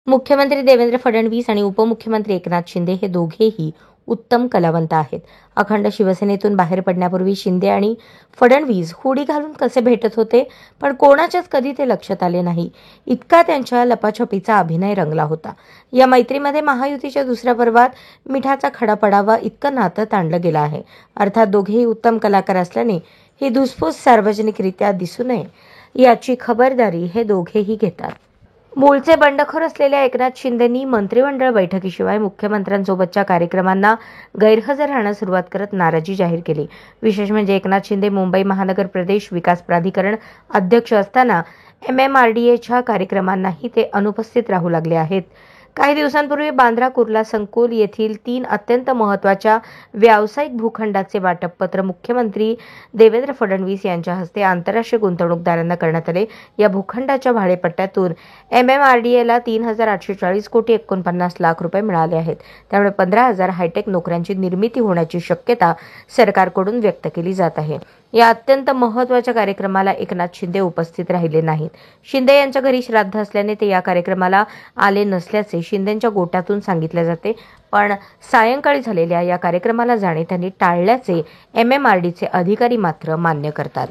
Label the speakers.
Speaker 1: मुख्यमंत्री देवेंद्र फडणवीस आणि उपमुख्यमंत्री एकनाथ शिंदे हे दोघेही उत्तम कलावंत आहेत. अखंड शिवसेनेतून बाहेर पडण्यापूर्वी शिंदे आणि फडणवीस हुडी घालून कसे भेटत होते, पण कोणाच्याच कधी ते लक्षात आले नाही. इतका त्यांच्या लपाछपीचा अभिनय रंगला होता. या मैत्रीमध्ये महायुतीच्या दुसऱ्या पर्वात मिठाचा खडा पडावा इतकं नातं ताणलं गेलं आहे. अर्थात दोघेही उत्तम कलाकार असल्याने ही धुसफूस सार्वजनिकरित्या दिसू नये याची खबरदारी हे दोघेही घेतात. मूळचे बंडखोर असलेल्या एकनाथ शिंदेंनी मंत्रिमंडळ बैठकीशिवाय मुख्यमंत्र्यांसोबतच्या कार्यक्रमांना गैरहजर राहण्यास सुरुवात करत नाराजी जाहीर केली. विशेष म्हणजे एकनाथ शिंदे मुंबई महानगर प्रदेश विकास प्राधिकरण अध्यक्ष असताना MMRDAच्या कार्यक्रमांनाही ते अनुपस्थित राहू लागले आहेत. काही दिवसांपूर्वी बांद्रा कुर्ला संकुल येथील 3 अत्यंत महत्त्वाच्या व्यावसायिक भूखंडाचे वाटप पत्र मुख्यमंत्री देवेंद्र फडणवीस यांच्या हस्ते आंतरराष्ट्रीय गुंतवणूकदारांना करण्यात आले. या भूखंडाच्या भाडेपट्ट्यातून MMRDAला 3,840 कोटी 49 लाख रुपये मिळाले आहेत. त्यामुळे 15,000 हायटेक नोकऱ्यांची निर्मिती होण्याची शक्यता सरकारकडून व्यक्त केली जात आहे. या अत्यंत महत्त्वाच्या कार्यक्रमाला एकनाथ शिंदे उपस्थित राहिले नाहीत. शिंदे यांच्या घरी श्राद्ध असल्याने ते या कार्यक्रमाला आले नसल्याचे शिंदेंच्या गोटातून सांगितले जाते. पण सायंकाळी झालेल्या या कार्यक्रमाला जाणे त्यांनी टाळल्याचे MMRDचे अधिकारी मात्र मान्य करतात.